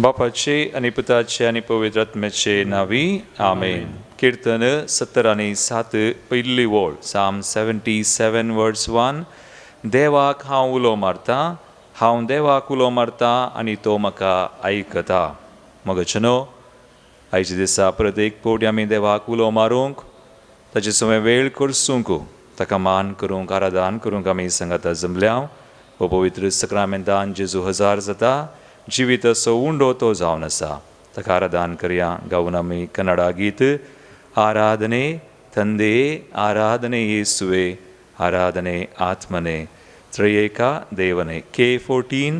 बापाचे आणि पुताचे आणि पवित्र आत्म्याचे नावी आमेन. कीर्तन 70 आणि 7 पहिली ओळ. Psalm 77 verse 1. देवाक हांव उलो मारता, हांव देवाक उलो मारता आनी तो म्हाका आयकता. मगचनो आयच्या दिसा परत एक फावटी आमी देवाक उलो मारूंक, ताचे सवय वेळ करसूंक, ताका मान करूंक, आराधन करूंक आमी संगता जमल्या. हो पवित्र सक्रामेंतान जेजू हजार जाता, जिवीत असो उंडो तो जावन आसा. ताका आराधन करया. गावन आमी कन्नडा गीत आराधने ತಂದೆ ಆರಾಧನೆ ಯೇಸುವೆ ಆರಾಧನೆ ಆತ್ಮನೆ ತ್ರಯೇಕ ದೇವನೇ. K14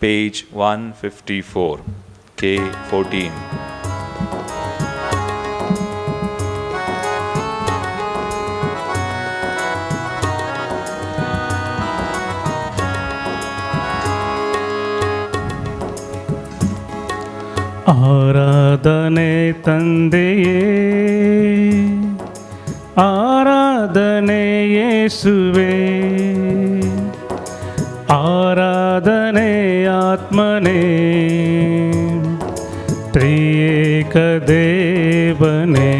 page 154. K14. ಆರಾಧನೆ ತಂದೆಯೇ, ಆರಾಧನೆ ಯೇಸುವೆ, ಆರಾಧನೆ ಆತ್ಮನೇ, ತ್ರಿಯೇಕ ದೇವನೇ.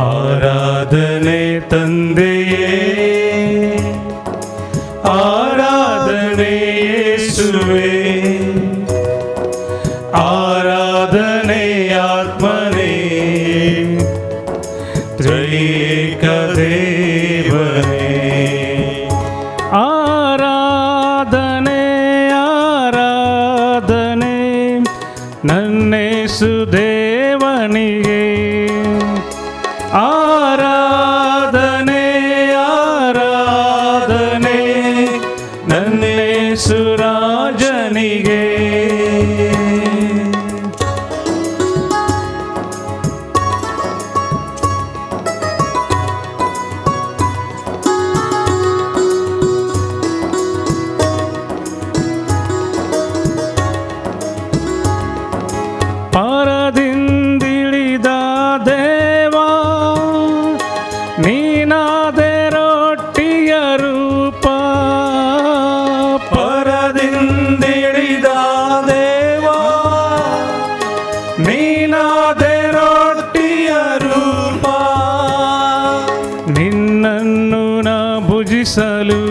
ಆರಾಧನೆ ತಂದೆಯೇ, ಆರಾಧನೆ ಯೇಸುವೆ, ಆರಾಧನೆ ಆತ್ಮನೇ, ತ್ರೈಕ ದೇವನೇ. ಆರಾಧನೆ ಆರಾಧನೆ ನನ್ನೇಸು ದೇವನಿಗೆ, ಆರಾಧನೆ ಆರಾಧನೆ ನನ್ನೇಸು ರಾಜನಿಗೆ. ಪರದಿಂದಿಳಿದ ದೇವಾ ನೀನಾದೆ ರೊಟ್ಟಿಯ ರೂಪ, ಪರದಿಂದಿಳಿದ ದೇವಾ ನೀನಾದೆ ರೊಟ್ಟಿಯ ರೂಪ. ನಿನ್ನನ್ನು ನಾ ಭುಜಿಸಲು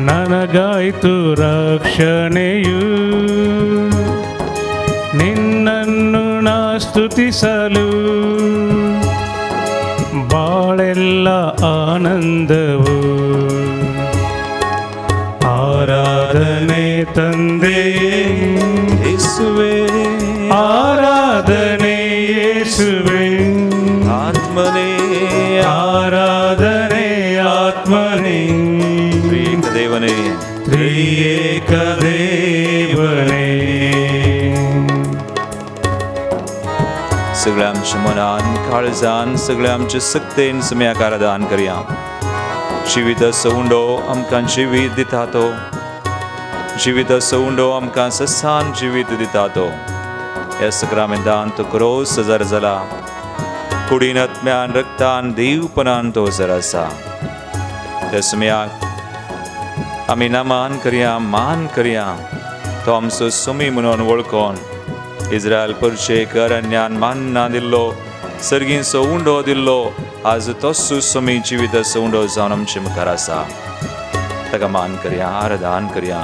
ನನಗಾಯ್ತು ರಕ್ಷಣೆಯು, ನಿನ್ನನ್ನು ನಾ ಸ್ತುತಿಸಲು ಬಾಳೆಲ್ಲ ಆನಂದವು. ಆರಾಧನೆ ತಂದೆಯೇ ಯೇಸುವೆ, ಆರಾಧನೆ ಯೇಸುವೆ, ಆತ್ಮನೇ ಆರಾಧನೆ ಆತ್ಮನೇ, ತ್ರಿಯೇಕ ದೇವನೇ, ತ್ರಿಯೇಕ देवने. सगळ्या आमच्या मनान काळजान सगळ्या आमच्या सक्तेन सम्याक आराधन करया. जिवीत असो उंडो आमकां जिवीत दिता तो, जिवीत असो उंडो आमकां ससान जिवीत दिता तो. ह्या सक्रामेंतान तो क्रोस हजार जाला, कुडीन आत्म्यान रक्तान देवपणान तो हजार आसा. त्या सम्याक आमी नामान करया, मान करया. तो आमचो सुमी म्हणून वळखोन इस्रायल परशेक अरण्यान मान्ना दिल्लो, सर्गींचो उंडो दिल्लो, आज तोच सुमी जिवीताचो उंडो जावन आमचे मुखार आसा. ताका मान करया, आराधन करया.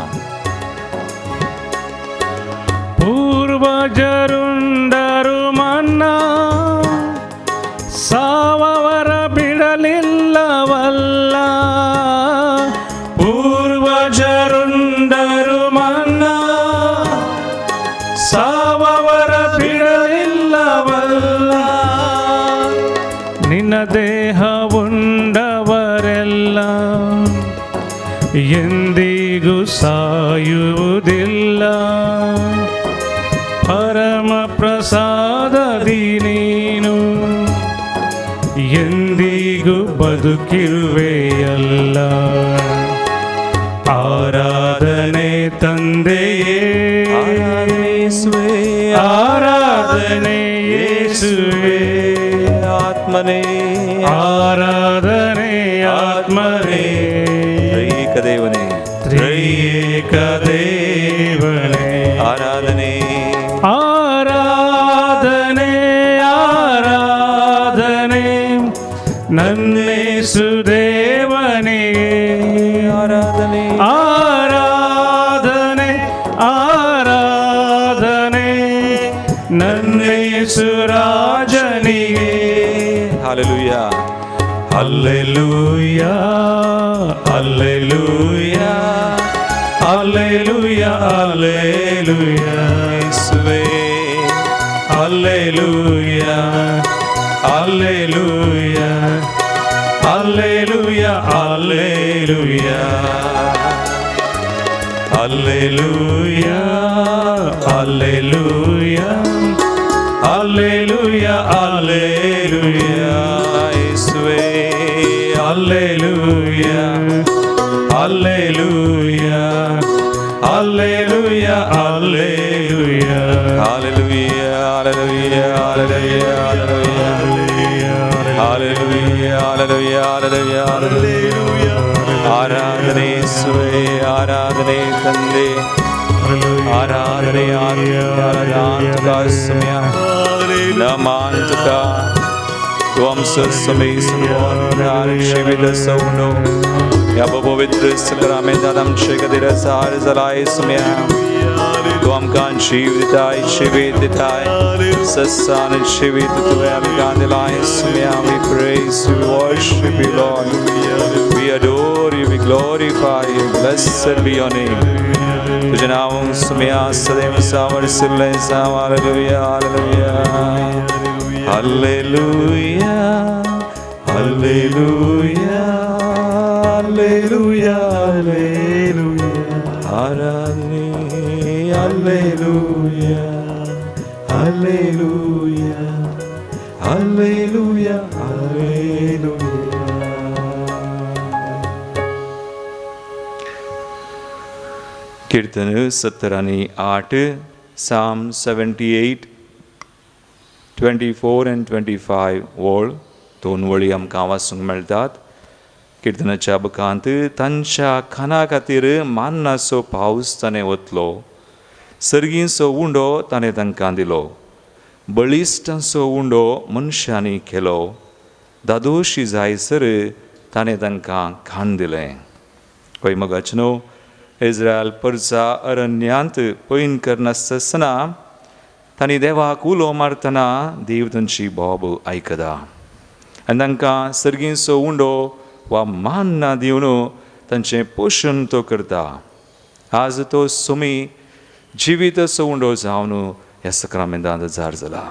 ಪೂರ್ವಜರುಂಡರು ಮನ್ನಾ ಸಾವವರ ಬಿಡಲಿಲ್ಲವಲ್ಲ, ಪೂರ್ವಜರುಂಡರು ಮನ್ನಾ ಸಾವವರ ಬಿಡಲಿಲ್ಲವಲ್ಲ. ನಿನ್ನ ದೇಹ ಉಂಡವರೆಲ್ಲ ಎಂದಿಗೂ ಸಾಯುವುದಿಲ್ಲ. ಪರಮ ಪ್ರಸಾದದಿ ನೀನು ಎಂದಿಗೂ ಬದುಕಿರುವೆಯಲ್ಲ. ಆರಾಧನೆ ತಂದೆಯೇ, ಆರಾಧನೆ ಯೇಸುವೆ, ಆತ್ಮನೇ ಆರಾಧನೆ ಆತ್ಮನೇ, ತ್ರೈಕ ದೇವನೇ, ತ್ರೈಕ ದೇವ ಆರಾಧನೆ ಆರಾಧನೆ ಆರಾಧನೆ ನನ್ನೇಸು ದೇವನಿಗೆ ಆರಾಧನೆ ಆರಾಧನೆ ಆರಾಧನೆ ನನ್ನೇಸು ರಾಜನಿಗೆ Hallelujah. Hallelujah, Hallelujah, Hallelujah, Hallelujah, ಯೇಸುವೇ Hallelujah, Hallelujah, Hallelujah, Hallelujah, Hallelujah, Hallelujah, Hallelujah, Hallelujah, ಯೇಸುವೇ Hallelujah, Hallelujah, Hallelujah, Hallelujah, Hallelujah, hallelujah, hallelujah, hallelujah, hallelujah, hallelujah, hallelujah. ಆರಾಧನೆ ಯೇಸುವೇ ಆರಾಧನೆ ತಂದೆ ಆರಾಧನೆ ಆರಾಧಕ ಸಮಯ ನಮಾಂತಕ ತ್ವಂ ಸಸ್ಮೈ ಸುನೋನ್ ಶಿವಿದ ಸೌನೋ ಯಬ ಪವಿತ್ರ ಸಕರಾಮೆ ದಾದಂ ಶಗದಿರ ಸಾರ ಜಲಾಯ ಸಮಯ ತ್ವಂ ಕಾನ್ ಶಿವಿತಾಯ ಶಿವಿತಾಯ ಸಸ್ಸಾನ ಶಿವಿತ ತುಯಾಮ ಕಾಂದಲಾಯ ಸಮಯ we praise you, we worship you Lord, we adore you, we glorify you, blessed be your name. तुझे नाम सुमिया सदैव सावर सिले सावर hallelujah hallelujah hallelujah hallelujah hallelujah आराधने हालेलुया हालेलुया हालेलुया हालेलुया. कीर्तन 17 आणि 8 Psalm 78 24 and 25 वोळ दोन वळी आमकां वाचूंक मेळटात. किर्तनाच्या बकांत तांच्या खाना खातीर मान्नाचो पावस ताणें वतलो, सर्गीचो उंडो ताणें तांकां दिलो, बळिश्टांचो उंडो मनशांनी केलो, दादोशी जायसर ताणें तांकां खाण दिलें. पळय मोगाचनो, इस्रायल परजा अरण्यांत पैन करनासतना तांणी देवाक उलो मारतना देव तांची बोब आयकता आनी तांकां सर्गीचो उंडो वा मान्ना दिवन तांचें पोशण तो करता. आज तो सुमी जिविताचो उंडो जावन ह्या सक्रामेंतांत जार जाला.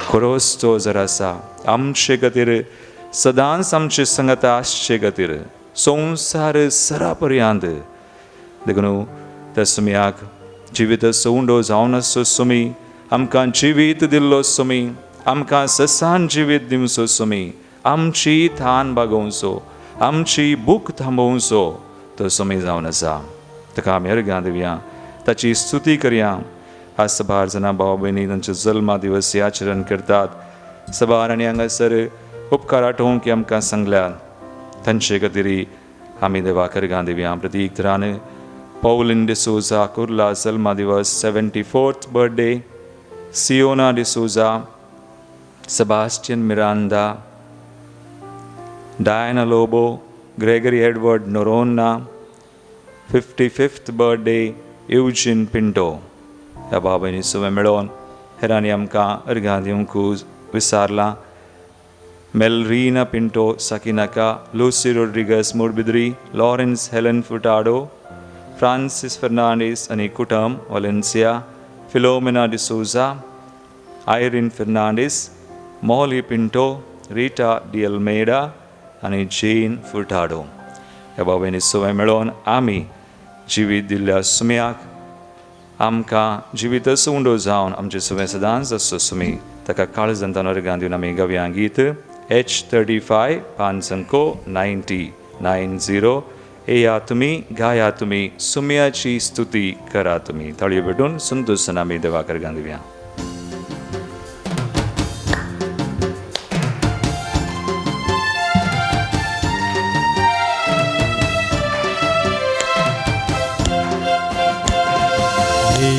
खरोच तो जर आसा आमचे खातीर सदांच आमचे संगत आसचे खातीर संवसार सरा पर्यंत देखून त्या सुमयाक जिविताचो उंडो जावन आसचो सुमी, आमकां जिवीत दिल्लो सुमी, आमकां ससान जिवीत दिवचो सुमी, आमची थान बागोवचो, आमची भूक थांबोवचो तो सुमी जावन आसा. ताका आमी अर्गां दिवया, ताची स्तुती करया. आज सबार जाणां भाव भयणी तांचो जल्मा दिवस आचरण करतात. सबार आनी हांगासर उपकार आठोवंक आमकां सांगल्यात, तांचे खातीर आमी देवाक अर्गां दिवया. प्रतीक तरान Pauline D'Souza Kurla जल्मा दिवस 74th birthday, Siona D'Souza, Sebastian Miranda, Diana Lobo, Gregory Edward Noronha, 55th birthday, Eugene Pinto. ह्या बाबांनी सुवे मेळोन हेरांनी आमकां अर्गां दिवंक विचारलां. Melrina Pinto Sakinaka, Lucy Rodriguez Murbiddri, Lawrence Helen Furtado, Francis Fernandez आणि कुटुंब Valencia, Filomena D'Souza, Irene Fernandez, Molly Pinto, Rita Di Almeida आणि Jane Furtado. ह्या बाबांनी सुवे मेळोन आमी जिवीत दिल्ल्या सुमयाक आमकां जिविताचो उंडो जावन आमचे सुवे सदांच आसचो सुमी, ताका काळजांत अर्गां दिवन आमी गावया गीत H35 5 90 येया तुमी, गाया तुमी, सुमयाची स्तुती करा तुमी. ताळयो भेटून संतोषान आमी देवाक अर्गां दिवया.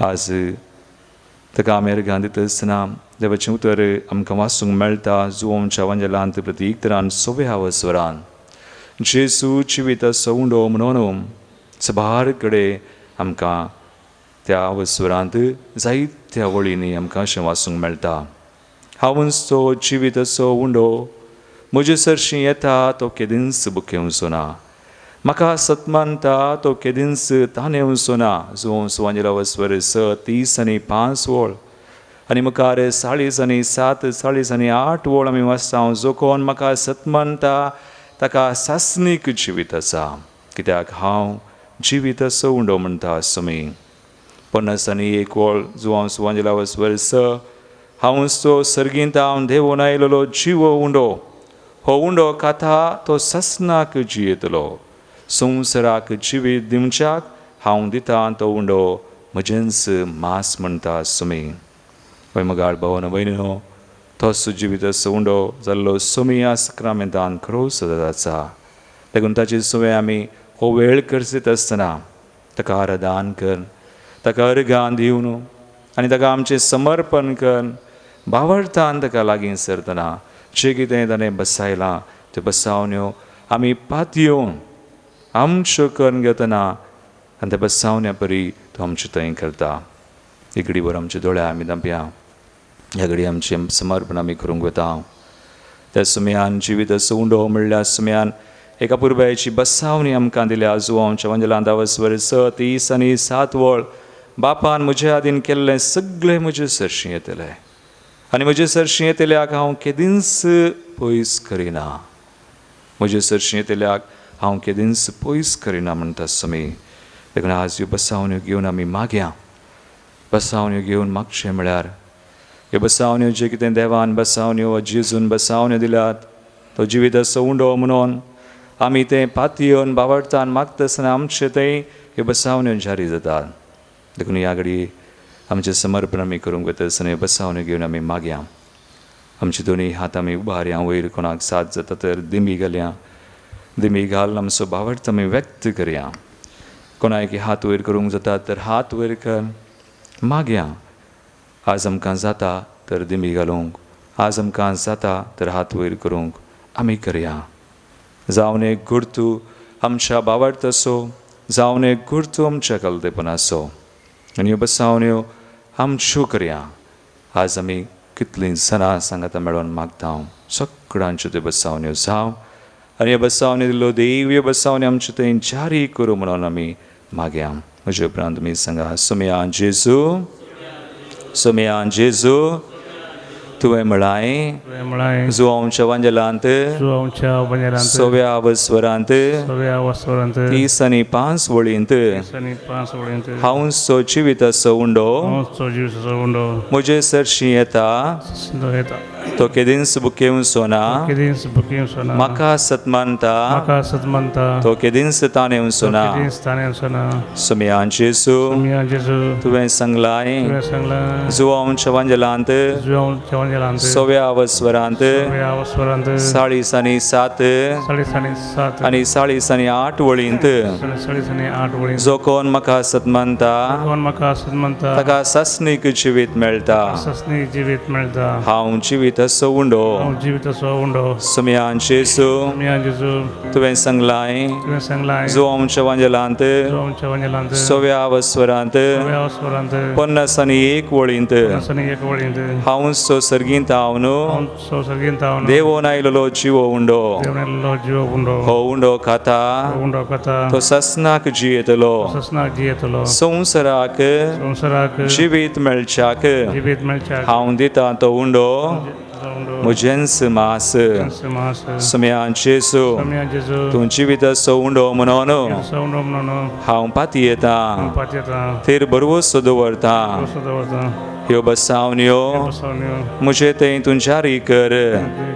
आज ताका आमी अर्घां दिता आसतना देवाचें उतर आमकां वाचूंक मेळटा जुवोवच्या वंजलांत प्रतीक तरान 6व्या स्वरान जेजू जिवीत असो उंडो म्हणून सबार कडेन आमकां त्या वस्वरांत जायत्या वळींनी आमकां अशें वाचूंक मेळटा. हांवूंच तो जिवीत असो उंडो म्हजे सरशीं येता तो केदींच बुकेवचो ना. म्हाका सतमानता तो केदींच ताणें वचो ना. जुवोवंस वांजेला वस्वर 6, 30 आनी 5 वळ आनी मुखार 40 आनी 7, 40 आनी 8 वळ आमी वाचता. जो कोण म्हाका सतमानता ताका सासनीक जिवीत आसा, कित्याक हांव जिवीत असो उंडो म्हणटा सुमी. 50 आनी 1 वळ जुवोवंस वांजेला वस्वर 6 हांवूंच तो सर्गींत हांव देवून आयलोलो जिवो उंडो. हो उंडो खाता तो ससनाक जियेतलो. संवसाराक जिवीत दिवच्याक हांव दिता तो उंडो म्हजेंच मास म्हणटा सुमी. पळय मगाळ भावन भयणीनो, तोच जिवीत असो उंडो जाल्लो सुमी ह्या सक्रामेंतान खरो सदांच आसा. देखून ताची सुवे आमी हो वेळ करसीत आसतना ताका आराधन कर, ताका अर्घां दिवन आनी ताका आमचें समर्पण कर. भावार्थान ताका लागीं सरतना जें कितें ताणें बसयलां त्यो बसावण्यो आमी पातयेवन आमच्यो करून घेतना आनी त्या बसावण्या परी तो आमचें थंय करता. एक घडीवर आमच्या दोळ्या आमी धांपया. ह्या घडी आमचें समर्पण आमी करूंक वता. त्या सुमयान जिवीत असो उंडो म्हणल्यार सुमयान एका पुरबायेची बसावणी आमकां दिल्या. जुवोवच्या वंजलांत वस्वर 6, 30 आनी 7 वळ बापान म्हज्या आदीन केल्लें सगळें म्हजे सरशीं येतलें आनी म्हजे सरशीं येतल्याक हांव केदींच पयस करिना. म्हजे सरशीं येतल्याक हांव केदींच पयस करिना म्हणटा सुमी. देखून आज ह्यो बसावण्यो घेवन आमी मागया. बसावण्यो घेवन मागचें म्हळ्यार ह्यो बसावण्यो जे कितें देवान बसावण्यो वा जेजून बसावण्यो दिल्यात तो जिवीत असो उंडो म्हणून आमी तें पातयेवन भावार्थान मागता आसतना आमचे थंय ह्यो बसावण्यो जारी जातात. देखून ह्या घडी आमचें समर्पण आमी करूंक वता आसतना ह्यो बसावण्यो घेवन आमी मागया. आमचे दोनी हात आमी उबारया. वयर कोणाक साथ जाता तर दिमी घालया. दिमी घालून आमचो भावार्थ आमी व्यक्त करया. कोणायक हात वयर करूंक जाता तर हात वयर कर, मागया. आज आमकां जाता तर दिमी घालूंक, आज आमकां जाता तर हात वयर करूंक आमी करया. जावन एक गुर्तू आमच्या भावार्थ असो, जावन एक गुर्तू आमच्या कलतेपणाचो आनी ह्यो बसावण्यो आमच्यो करया. आज आमी कितलीं सणां सांगाता मेळोन मागता. सगळ्यांच्यो त्यो बसावण्यो जावं आनी ह्या बसावण्यो दिल्लो देव ह्यो बसावण्यो आमचे थंय जारी करूं म्हणून आमी मागया. म्हजे उपरांत तुमी सांगा. सुमयान जेजू, सुमयान जेजू तुवें म्हळाय जुवोवच्या वंजलांत 6व्या वस्वरांत 30 आनी 5 वळींत हांवूंच तो जिवीत असो उंडो म्हजे सरशीं येता तो केदींच बुकेवचो ना. म्हाका सतमानता तो केदींच ताणें वचो ना. सुमयान जेजू तुवें सांगलाय जुवोवच्या वंजलांत 6व्या वस्वरांत 40 आनी 7 आनी 40 आनी 8 वळींत जो कोण म्हाका सतमानता ताका सासनीक जिवीत मेळटा. हांव जिवीत असो उंडो सुमयान जेजू तुवें सांगलाय जुवोवच्या वंजलांत 6व्या वस्वरांत 50 आनी 1 वळींत हांवूंच तो सर्गींत हांव न्हू देवून आयलोलो जिवो उंडो. हो उंडो खाता तो ससनाक जियेतलो. संवसाराक जिवीत मेळच्याक हांव दिता तो उंडो म्हजेंच मास. सुमयान जेजू तूं जिवीत असो उंडो म्हणून हांव पातयेता, थेर बरवोसो दवरता. Yo basaunyo, Pasaunyo, मुझे ते तू जारी कर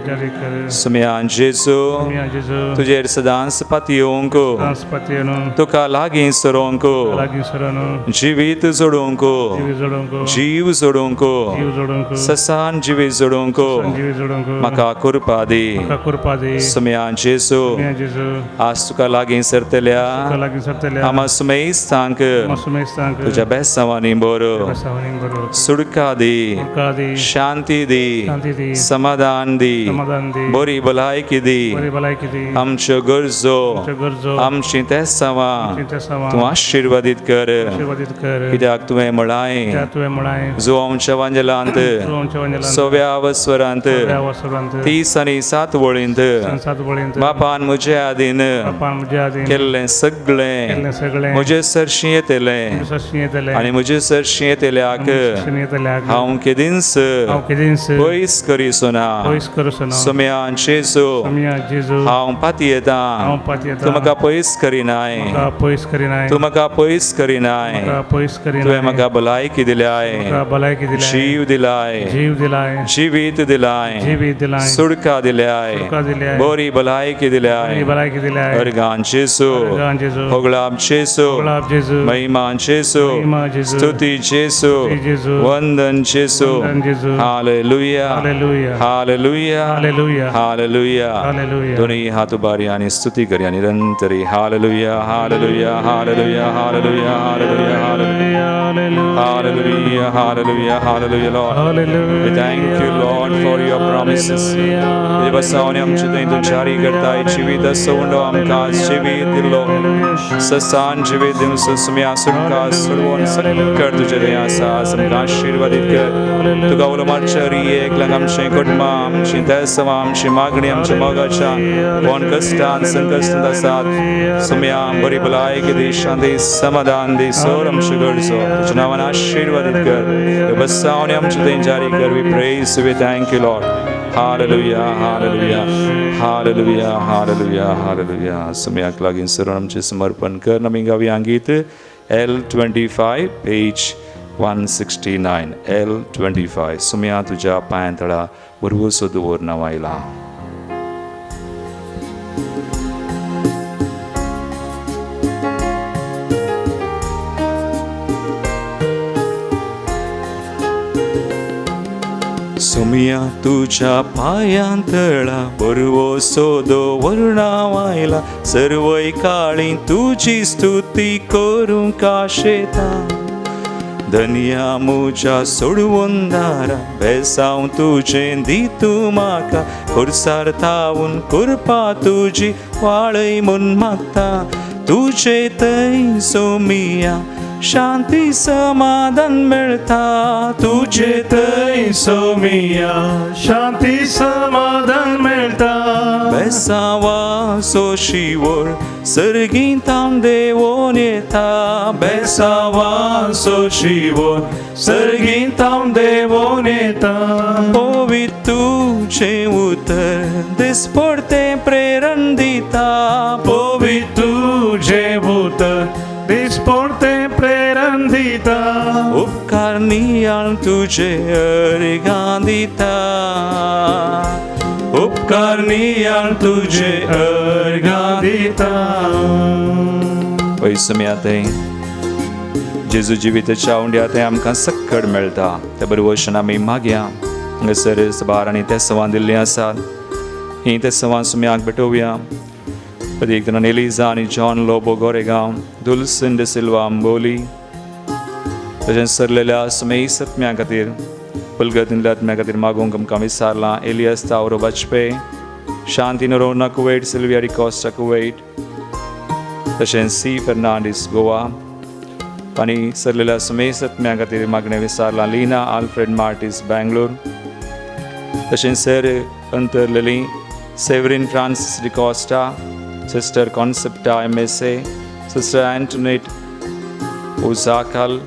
jari kare. Semyan Jesu Mia Jesu, तुझे सदान सपतियों को Transpatiano, तुका लागी सरों को lagi sarano, जीवित जोड़ों को Jivi Zodonko, जीव जोड़ों को Jivi Zodonko, ससान जीवित जोड़ों को Jivi Zodonko, मका कुरपादी Kakurpadi, Semyan Jesu Mia Jesu, आज तुका लागी सरतेल्या Kalagi Sartelia, आमा सुमेई स्थांक Masumestank, तुझ्या बेसवानी बोरो Pasawaning Baro, सुड़का दी Kadi, शांति दी Santidi, समाधान दी Samadandi, बोरी भलाई की दी Bari Balaikidi, आमच्या गरजो Chagurzo, आमची तेसावा Chintasama, तू आशीर्वादित कर Shivadit Kare, कित्याक तुवें म्हळाय Jatue Mulai, जो आमच्या वांजलांत Ron Chavanjalan, सव्या स्वरांत Yavasurant, 30 आणि 7 वळींत Sansat Bolint, बापान म्हजे आदीन Papan Mujadin, केल्लें सगळें Kelne Segle, म्हजे सरशी येतलें Sashinetele, आनी म्हजे सरशी येतल्याक Sashinetele, हांव केदींस Aukidins, पयस करीसोना Pois Kurusana, सुम्यान जेजू Samia Jesu, हांव पाती येता Patieta, तूं म्हाका पयस करिनाय Pois Karinai, तूं म्हाका पयस करिनाय Pois तुवें Karinai, म्हाका भलायकी दिल्याय Balaiki Dilai, जीव दिलाय Jiv Dilai, जिवीत दिलाय Jivi Dilai, सुडका दिल्याय Surka Dilai, बोरी भलायकी दिल्याय Balaiki Dilai, अर्गान जेजू Gan Jesu, होगलाब जेजू Golab Jesu, महिमान जेजू Mahima Jesu, स्तुति जेजू Stuti Jesu, वंदन जेजू Vandan Jesu, hallelujah Hallelujah, hallelujah Hallelujah, hallelujah Hallelujah, दोन्ही हात उभारी आणि स्तुती करूया निरंतरी hallelujah hallelujah hallelujah hallelujah hallelujah hallelujah hallelujah hallelujah Lord. We thank you, Lord, for your promises. देवसावने आमचे दैन तू जारी करताय जीवित सोंडो आमकां जीवित दिलो ससान जीवित दिवस सुम्या सुटका सर्वोन सकट तुझे दया आसा आमकां आशीर्वादित कर तुका उलो मार्चरी एकलांग आमचे कुटुंबा आमची देसवा आमची मागणी आमच्या मोगाच्या कोण कष्टान संकष्टांत आसात सुम्या बरी भलायकी दी शांती समाधान दी सोर आमचे गरजो तुझ्या नावान आशीर्वादित कर देवसावने आमचे दैन जारी कर we praise you we thank you Lord hallelujah hallelujah hallelujah hallelujah hallelujah सुम्याक लागीं सरून आमचे समर्पण कर आमी गावया गीत L25 page 169 L25 सुम्या तुझ्या पांयतळा वरवसो दवर नावायला सुमिया तुझ्या पायांतळा बरवो सोदो वर्णावायला सर्वय काळी तुझी स्तुती करूं काशेता धनिया मुझ्या सोडवून दारा बेसाव तुझे दितू म्हाका खुर्सार थावून कुरपा तुझी वाळय म्हूण मागता तुझे थंय सोमिया शांती समाधान मेळता तुझे थंय सोमिया शांती समाधान मेळटा बेसावा सोशिवोर सर्गींतां देवोन येता बेसावा सोशिवोर सर्गींतां देवोन येता ओवी तुझे उतर दिसपडते प्रेरण दिता पोवी तुझे उतर दिसपडते प्रेरण दिता उपकार नियाळ तुझे अर्गां दिता उपकार नियाळ तुझे अर्गां दिता पयसुम्याते जेजू जिविताच्या उंड्यात आमकां सक्कड मेळटा त्या बरे भशेन आमी मागया हांगासर सबार आनी तेसवां दिल्लीं आसात ही तेसवां सुम्याक भेटोवया प्रत्येक एलिझा आनी जॉन लोबो गोरेगांव दुल्सिन डे सिल्वा आंबोली तशेंच सरलेल्या सुमेई सत्म्या खातीर पुलगतींतल्या आत्म्या खातीर मागूंक आमकां विचारलां एलियस तावरो बाजपे शांती नरोना कुवेट सिल्विया डिकॉस्टा कुवेट तशेंच सी फर्नांडीस गोवा आनी सरलेल्या सुमेई सत्म्या खातीर मागणें विचारलां लिना आल्फ्रेड मार्टीस बँगलोर तशेंच सर अंतरलेलीं Severine Francis D'Costa sister Concepta MSA sister Antonette ओसाकल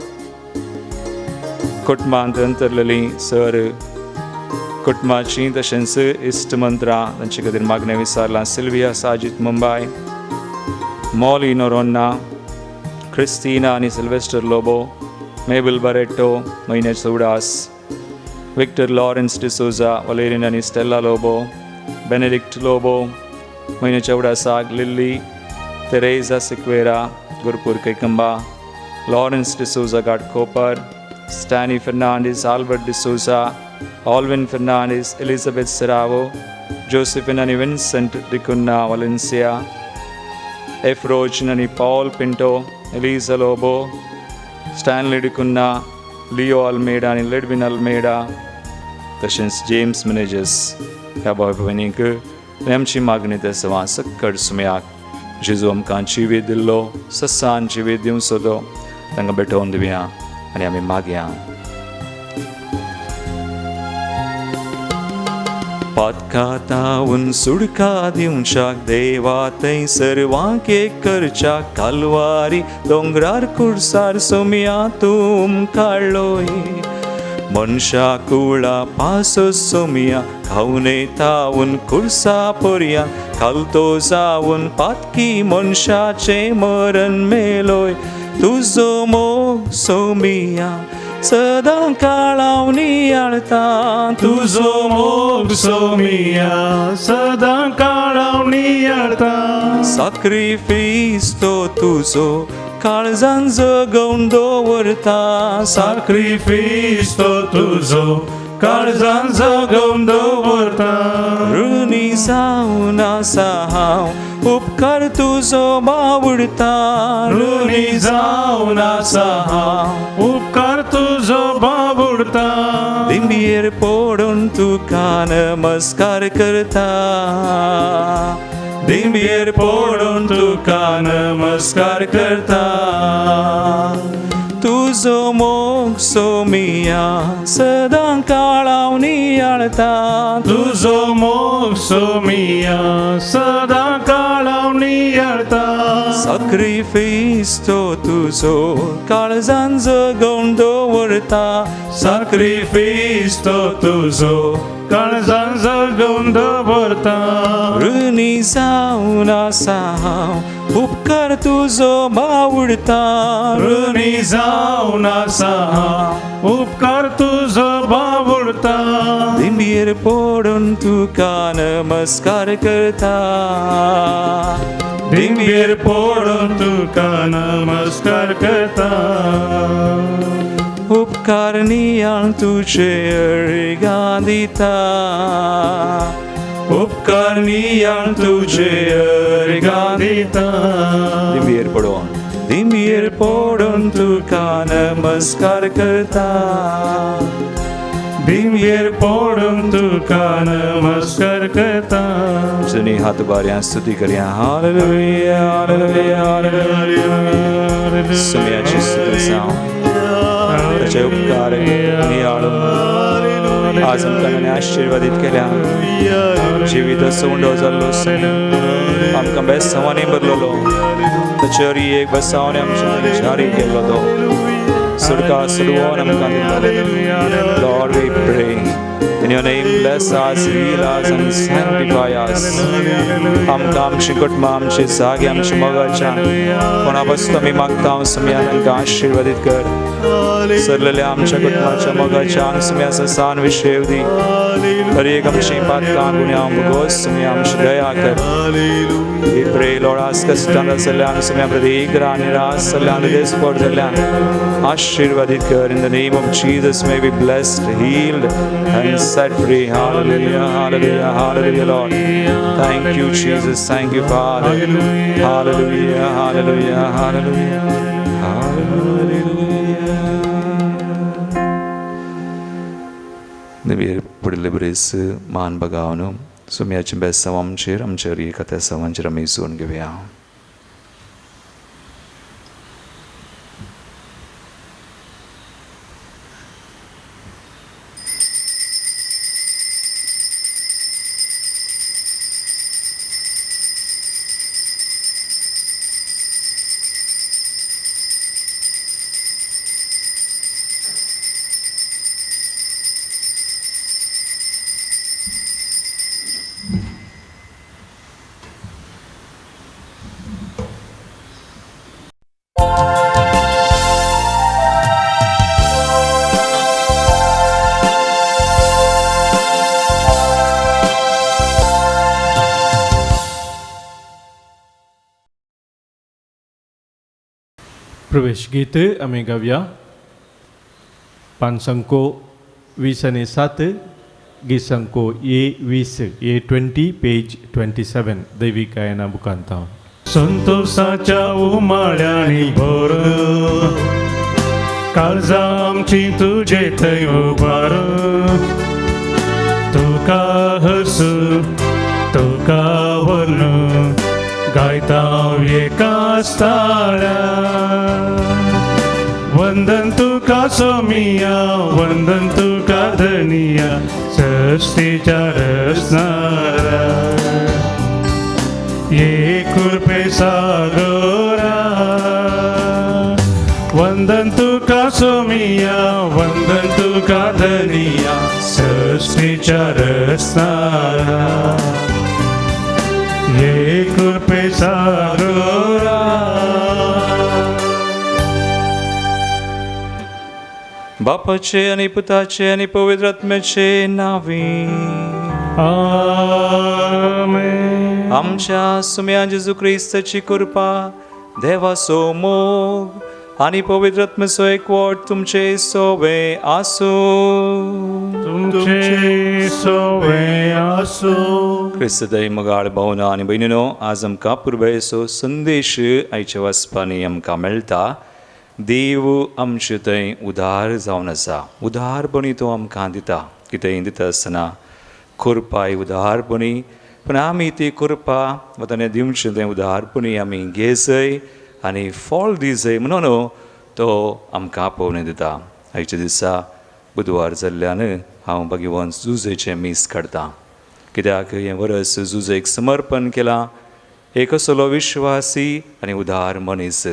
कुटुंबांत अंतरलेलीं सर कुटुंबाची तशेंच इश्टमंत्रां तांचे खातीर मागणें विचारलां सिल्विया साजीत मुंबय मॉली नोरोन्ना क्रिस्टिना आनी Sylvester Lobo Mabel Barreto, Maine Soudas, Victor Lawrence D'Souza, Valerian and Stella Lobo, Benedict Lobo, Maine Chaudasag, Lily, Teresa Sequeira, Gurupur Kaikamba, Lawrence D'Souza Gadkopar, Stanley Fernandez, Albert D'Souza, Alvin Fernandez, Elizabeth Serravo, Josephine and Vincent Dicunna Valencia, F. Roach and Paul Pinto, Elisa Lobo, Stanley Dicunna, Leo Almeida and Ledwin Almeida, तशेंच James managers ह्या भाव भयणींक आमची मागणी त्या सवा सक्कड सुमयाक जेजू आमकां जिवीत दिल्लो ससान जिवीत दिवंक सोदो तांकां भेटोवन दिवया आनी आमी मागया. पातकातावून सुडका दिवच्याक देवा थंय सर्वांक एक करच्याक कालवारी दोंगरार कुर्सार सोमया तूं काडलोय मनशा कुळा पासो सोमिया खावने तावून कुर्सा पर्या खालतो जावून पातकी मनशाचे मरण मेलोय तुजो मोग सोमिया सदां काळाव नियाळता तुझो मोग सोमिया सदां काळाव नियाळता सॅक्रिफीस तो तुजो काळजान जगोवन दवरता सॅक्रिफीस तो तुझो काळजान जगोवन दवरता ऋणी जावन आसा हांव उपकार तुजो बावडता ऋणी जावन आसा हांव उपकार तुजो बावडता दिंबयेर पडून तुका नमस्कार करता दिंबयेर पडून तुका नमस्कार करता तुजो मोग सोमिया सदां काळाव नियाळता तुजो मोग सोमिया सदां काळाव नियाळता सॅक्रिफीस तो तुजो काळजान जगोवन दवरता सॅक्रिफीस तो तुजो काळजान जगोवन दवरता ऋणी जावन आसा हांव उपकार तुजो बावडता ऋणी जावन आसा हांव उपकार तुजो बावडता दिंबयेर पडून तुका नमस्कार करता दिंबयेर पडून तुका नमस्कार करता उपकार नियाळ तुजे अर्गां दिता उपकार नियाळ तुजे अर्गां दिता दिंबयेर पडून तुका नमस्कार करता दिंबयेर पडून तुका नमस्कार करता जुनी हात बाऱ्या स्तुती करया हालेलुया हालेलुया हालेलुया सुमयाची स्तुती जावं ताचे उपकार नियाळून आज आमकां आशिर्वादीत केल्या जिवीत सोंडो जाल्लो आमकां बेसांवांनी भरलेलो ताचेर एक बेसांवांनी आमच्या जारी केल्लो तो सुडका सुडवून आमकां दिल्लो Lord we pray in your name bless us heal us and sanctify us आमकां आमची कुटुंबां आमची जागे आमची मोगाच्या कोणा बसतो आमी मागता हांव सुमया तांकां आशिर्वादीत कर सरलेल्या आमच्या कुटुंबाच्या मोगाच्या हांग सुमया ससान विशेव दी हर एक आमची पातकां गुन्यांव भोगोस सुमया आमची दया कर We pray Lord ask us stand us along Somaiya प्रतीक निराश सल्लान देशपोट जाल्ल्यान आशिर्वादीत कर in the name of Jesus may be blessed healed and set free hallelujah hallelujah hallelujah Lord thank you Jesus thank you Father hallelujah hallelujah hallelujah hallelujah Nibir pudilibris man bagaunu सुमयाचे बेसांव आमचेर आमच्या एका सवांचेर आमी इसवून घेवया प्रवेश गीत आम्ही गाऊया. पानसंको 20 गीसंको A20 A20 पेज 27 दैविक गायना बुकांता. संतोषाच्या उमाळ्याने भर काळजा आमची तुझे थंय उभार. तुका हस तुका वन गायता एका स्थाळा. वंदन तुका सोमिया वंदन तुका धनिया सृष्टीच्या रचणारा. ये कृपे सागरा वंदन तुका सोमिया वंदन तुका धनिया सृष्टीच्या रचणारा. ये कृपे सागरा. बापाचे आणि पुताचे आणि पवित्र आत्म्याचे नावे. आमेन. आमच्या सुम्या जेजू ख्रिस्ताची कृपा देवाचो मोग आणि पवित्र आत्म्याचो एकवट तुमचे सोबे आसो. तुमचे सोवे आसो. ख्रिस्त दय मगाळ भावना आणि बहिणीनो, आज आमकां पुर्वेचो संदेश आयच्या वचपांनी आमकां मेळटा. देव आमचे थंय उदार जावन आसा. उदारपणी तो आमकां दिता. कितेंय दिता आसतना कृपाय उदारपणी, पूण आमी ती कृपा वताने दिवचें तें उदारपणी आमी घेजय आनी फळ दिजय म्हणून तो आमकां आपोवणें दिता. आयच्या दिसा बुधवार जाल्ल्यान हांव भगवंत जुजेचें मीस काडटां. कित्याक हें वर्स जुजेक समर्पण केलां. एक असलो विश्वासी आनी उदार मनीस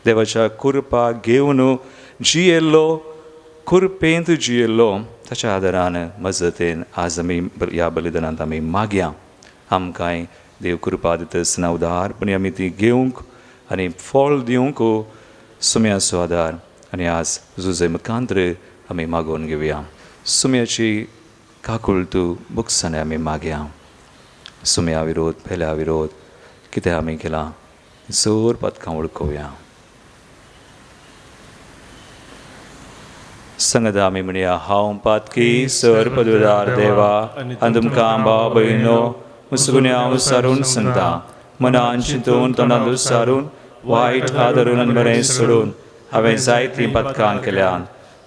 देवाच्या कृपा घेवन जियेल्लो, कृपेंत जियेल्लो, ताच्या आदारान मजतेन आज आमी ह्या बलिदानांत आमी मागया. आमकांय देव कृपा दिता आसतना उदारपणी आमी ती घेवंक आनी फळ दिवंक सुम्याचो आदार आनी आज जुजे मुखांतर आमी मागोवन घेवया. सुम्याची काकुळट बुक्सांनी आमी मागया. सुम्या विरोध, फेल्या विरोध कितें आमी केलां जोर पदकां वळखुया. संगत आमी म्हणया. हांव पातकी सर पदवीदार देवा आनी तुमकां भाव भयणो मुसगुण्या उसारून सांगता. मनान चिंतून तोंडान उसारून वायट आदरून आनी बरें सोडून हांवें जायतीं पदकां केल्यान.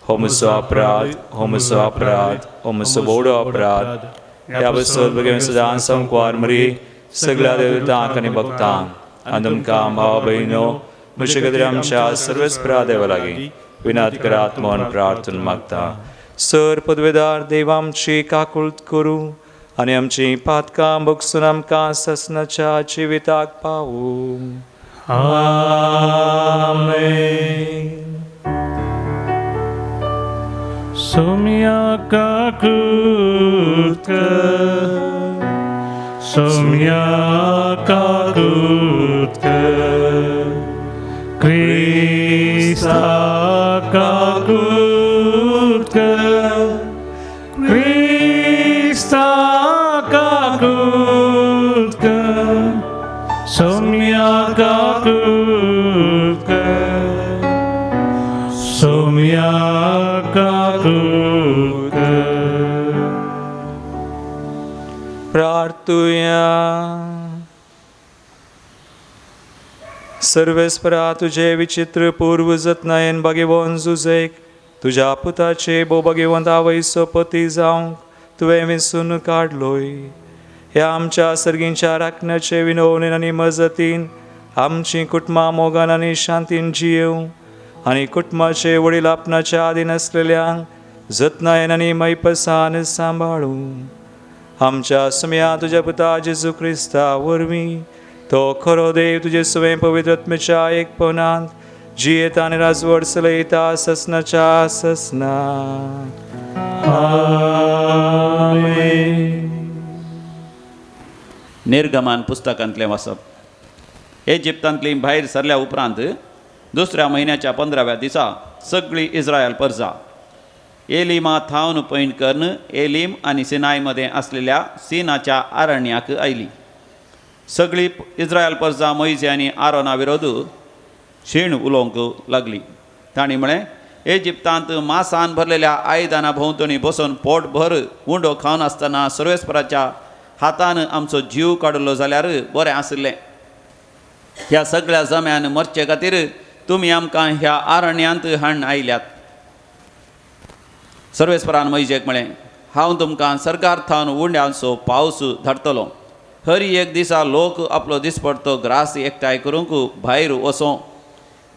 हो म्हजो अपराध, हो म्हजो अपराध, हो म्हजो व्हडलो अपराध. ह्या बसत बगेन सदां संकवार मरी सगळ्या देवतांक आनी भक्तांक आनी तुमकां भाव भयणो म्हजे खातीर आमच्या सर्वच देवा लागीं विनात करात म्हूण प्रार्थना मागता. सर पदवेदार देव आमची काकुळट करूं आनी आमची पातकां भोगसून आमकां ससनाच्या जिविताक पावूं. आमेन. सोम्या काकुळट सोम्या काकुळट क्रिस्ता काकुळट क्रिस्ता काकुळट सोम्या काकुळट सोम्या काकुळट. प्रार्थुया. सर्वेस्परा तुझे विचित्र पूर्व जतनायेन भगवंत जुजेक तुझ्या पुताचे भोव भगवंत आवयचो पती जावंक तुवें वेंचून काडलोय. ह्या आमच्या सर्गींच्या राखण्याचे विनवणेन आनी मजतीन आमची कुटुंबां मोगान आनी शांतीन जियेवं आनी कुटुंबाचे वडील आपणाच्या आदीन आसलेल्यांक जतनायेन आनी मैपसान सांबाळूं. आमच्या सुम्या तुझ्या पुता जेजू क्रिस्ता वरवीं तो खरो देव तुजे सुवें पवित्र आत्म्याच्या एकपणांत जियेता आनी राजवट चलयता ससनाच्या ससना. आमेन. निर्गमान पुस्तकांतलें वाचप. इजिप्तांतली भायर सरल्या उपरांत दुसऱ्या म्हयन्याच्या 15व्या दिसा सगळी इस्रायल परजा एलिमा थावन पैण करून एलीम आनी सिनाय मध्ये असलेल्या सिनाच्या आरण्याक आयली. सगळी इस्रायल परजा मोइजे आनी आरोना विरोध शीण उलोवंक लागली. ताणी म्हळें, इजिप्तांत मांसान भरलेल्या आयदाना भोंवतणी बसून पोटभर उंडो खावन आसतना सर्वेस्पराच्या हातान आमचो जीव काडलो जाल्यार बरें आसलें. ह्या सगळ्या जम्यान मरचे खातीर तुमी आमकां ह्या आरण्यांत हाडून आयल्यात. सर्वेस्परान मोइशेक म्हळें, हांव तुमकां सरकार्थान उंड्यांचो पावस धाडटलों. हर एक दिसा लोक आपलो दिसपडटो ग्रास एकठांय करूंक भायर वचों.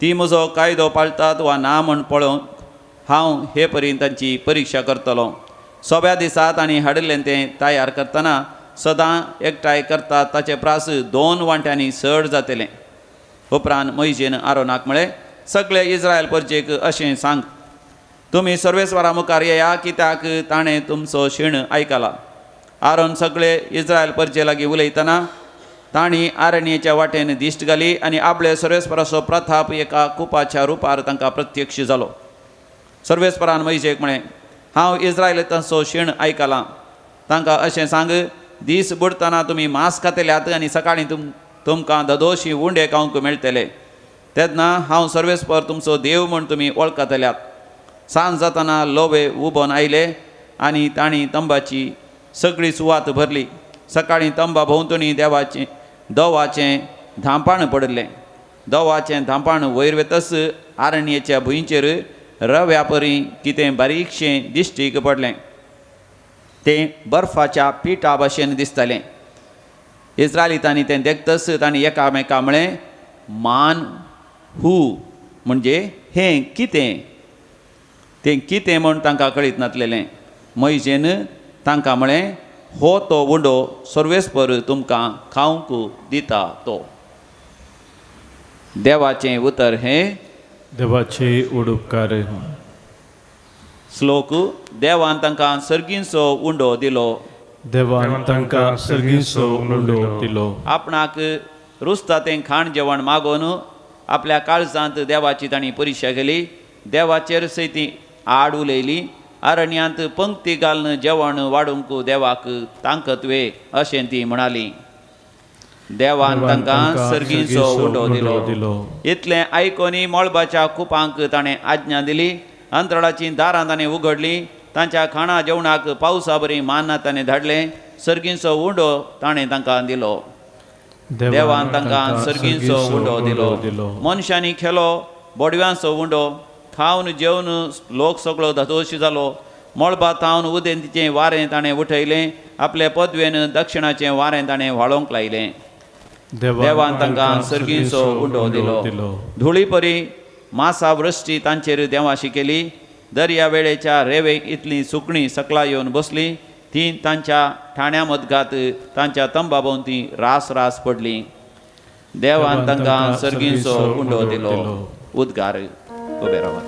ती म्हजो कायदो पाळटात वा ना म्हण पळोवंक हांव हे परीन तांची परिक्षा करतलों. सोब्या दिसा तांणी हाडिल्लें तें तयार करतना सदां एकठांय करतात ताचे प्रास 2 वांट्यांनी चड जातलें. उपरांत मोइशेन आरोनाक म्हळें, सगळे इस्रायल परजेक अशें सांग, तुमी सर्वेस्वरा मुखार येया, कित्याक ताणें तुमचो शीण आयकला. आरोन सगळे इस्रायल परजे लागीं उलयतना तांणी आरण्येच्या वाटेन दिश्ट घाली आनी आपले सर्वेस्पराचो प्रताप एका कुपाच्या रुपार तांकां प्रत्यक्ष जालो. सर्वेस्परान मोइशेक म्हळें, हांव इस्रायलितांचो शीण आयकलां. तांकां अशें सांग, दीस बुडतना तुमी मांस खातल्यात आनी सकाळीं तुमकां धदोशी उंडे खावंक मेळटले. तेन्ना हांव सर्वेस्पर तुमचो देव म्हूण तुमी वळखतल्यात. सांज जातना लोबे उबोन आयले आनी तांणी तंबाची सगळी सुवात भरली. सकाळीं तंबा भोंवतणी दोवाचें धांपाण पडलें. दोवाचें धांपाण वयर वेतस आरण्येच्या भुंयचेर रव्या परी कितें बारीकशें दिश्टीक पडलें. तें बर्फाच्या पिठा भाशेन दिसतालें. इस्रायलितांनी तें देखतस तांणी एकामेकां म्हळें, मान हू म्हणजे हें कितें? तें कितें म्हूण तांकां कळीत नासलेलें. मोइशेन तांकां म्हळें, हो तो उंडो सर्वेस्पर तुमकां खावंक दिता तो. देवाचें उतर हें. देवाचे उडुपकार. श्लोक. देवान तांकां सर्गींचो उंडो दिलो. देवान तांकां सर्गीचो उंडो दिलो. आपणाक रुचता तें खाण जेवण मागोवन आपल्या काळजांत देवाची तांणी परिक्षा केली. देवाचेर सैती आड उलयली. आरण्यांत पंक्ती घालन जेवण वाडूंक देवाक तांकतवे अशें ती म्हणाली. देवान तांकां सर्गीचो उंडो दिलो. इतलें आयकोनी मळबाच्या कुपांक ताणें आज्ञा दिली. अंतराळाचीं दारां ताणें उगडलीं. तांच्या खाणा जेवणाक पावसा बरी मान्ना ताणें धाडलें. सर्गीचो उंडो ताणें तांकां दिलो. देवान तांकां सर्गीचो उंडो दिलो. मनशांनी खेलो बोडव्यांचो उंडो. खावन जेवन लोक सगळो धदोशी जालो. मळबा थावन उदेंतीचें वारें ताणें उठयलें. आपले पदवेन दक्षिणाचें वारें ताणें व्हाळोवंक लायलें. देवान तांकां सर्गीचो उंडो दिलो. धुळी परी मासा वृश्टी तांचेर देवाशी केली. दर्या वेळेच्या रेवेक इतलीं सुकणीं सकला येवन बसलीं. तीं तांच्या ठाण्या मदगात तांच्या तंबा भोंवती रास रास पडलीं. देवान तांकां सर्गीचो उंडो दिलो. उद्गार. उबे रावात.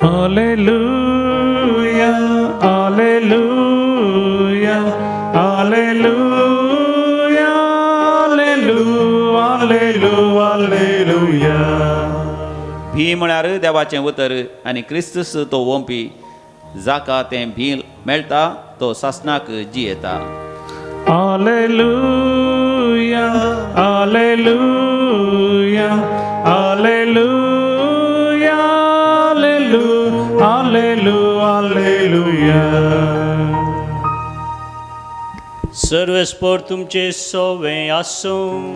Hallelujah hallelujah hallelujah hallelujah hallelujah. भी म्हळ्यार देवाचें उतर आनी क्रिस्तस तो वोंपी. जाका तें भी मेळटा तो सासणाक जियेता. Hallelujah hallelujah hallelujah hallelujah. सर्वेस्पर तुमचे सोवे आसूं.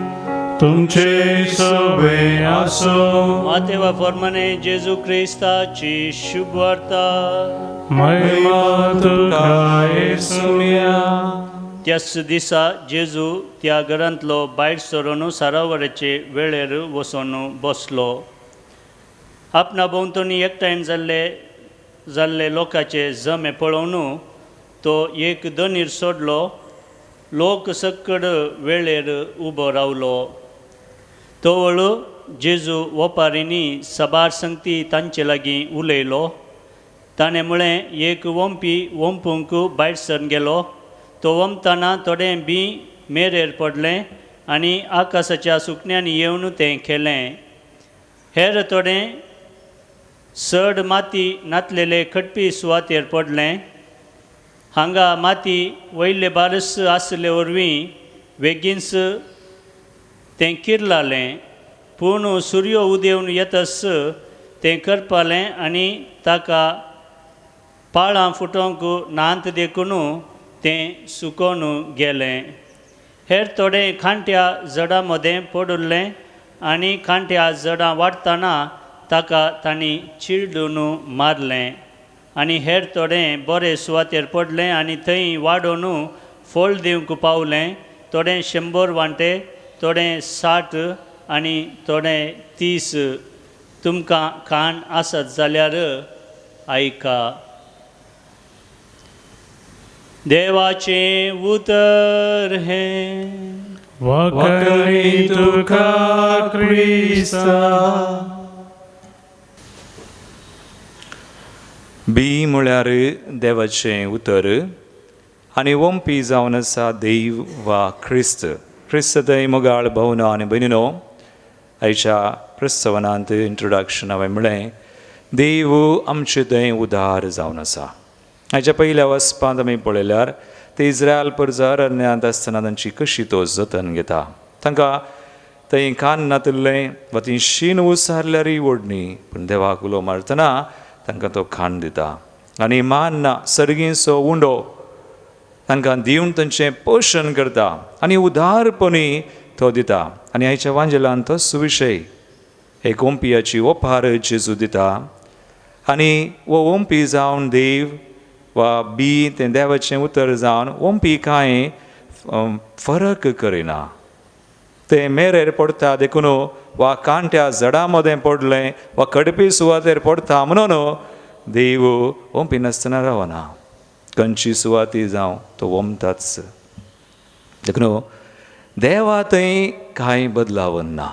तुमचे सोवे आसूं. मातेवा प्रमाणे जेजू क्रिस्ताची शुभ वार्ता. महिमा तुका येसुया. त्याच दिसा जेजू त्या घरांतलो भायर सरून सारावराचे वेळेर वचून बसलो. आपणा भोंवतणी एकठांय जाल्ले लोकांचे जमे पळोवन तो एक दोनीर सोडलो. लोक सकड वेळेर उबो रावलो. तोवळ जेजू ओपारींनी सबार संगती तांचे लागीं उलयलो. ताणें म्हळें, एक वोंपी वोंपूंक भायर सरून गेलो. तो वोंपतना थोडें बी मेरेर पडलें आनी आकाशाच्या सुकण्यांनी येवन तें केलें. हेर थोडें चड माती नातलेले खटपी सुवातेर पडलें. हांगा माती वयले बारस आसले वरवीं बेगीनच तें किरलालें पूण सूर्य उदेवन येतस तें करपालें आनी ताका पाळां फुटोवंक नांत देखून तें सुकोवन गेलें. हेर थोडें खांट्या जडा मदें पडुल्लें आनी खांट्या जडां वाडटाना ताका तांणी चिरडून मारलें. आनी हेर थोडें बरें सुवातेर पडलें आनी थंय वाडोवन फळ दिवंक पावलें. थोडें 100 वांटे, थोडें 60 आनी थोडें 30. तुमकां कान आसत जाल्यार आयका. देवाचें उतर हें. वखरी तुका क्रिस्ता. बी म्हळ्यार देवाचें उतर आनी वंपी जावन आसा देव वा क्रिस्त. क्रिस्त थंय मोगाळ भोवनो आनी भयणीनो, आयच्या प्रस्तवनांत इंट्रोडक्शन हांवें म्हळें देव आमचे थंय उदार जावन आसा. हाच्या पयल्या वचपांत आमी पळयल्यार ते इस्रायल परजा अरण्यांत आसतना तांची कशी तो जतन घेता. तांकां थंय कान नातिल्लें वा ती शीन उसारल्यारय ओडणी, पूण देवाक उलो मारतना तांकां तो खाण दिता. आनी मान ना सर्गीचो उंडो तांकां दिवन तांचें पोशण करता आनी उदारपणी तो दिता. आनी आयच्या वांजेलांत तो सुविशय एक ओंपियाची ओंपार जेजू दिता. आनी वो ओंपी जावन देव वा बी तें देवाचें उतर जावन ओंपी कांय फरक करिना. तें मेरेर पडटा देखून वा कांट्या जडा मदें पडलें वा कडपी सुवातेर पडटा म्हणून देव ओंपी नासतना रावना. खंयची सुवाती जावं तो ओंपताच. देखून देवा थंय कांय बदलावन ना.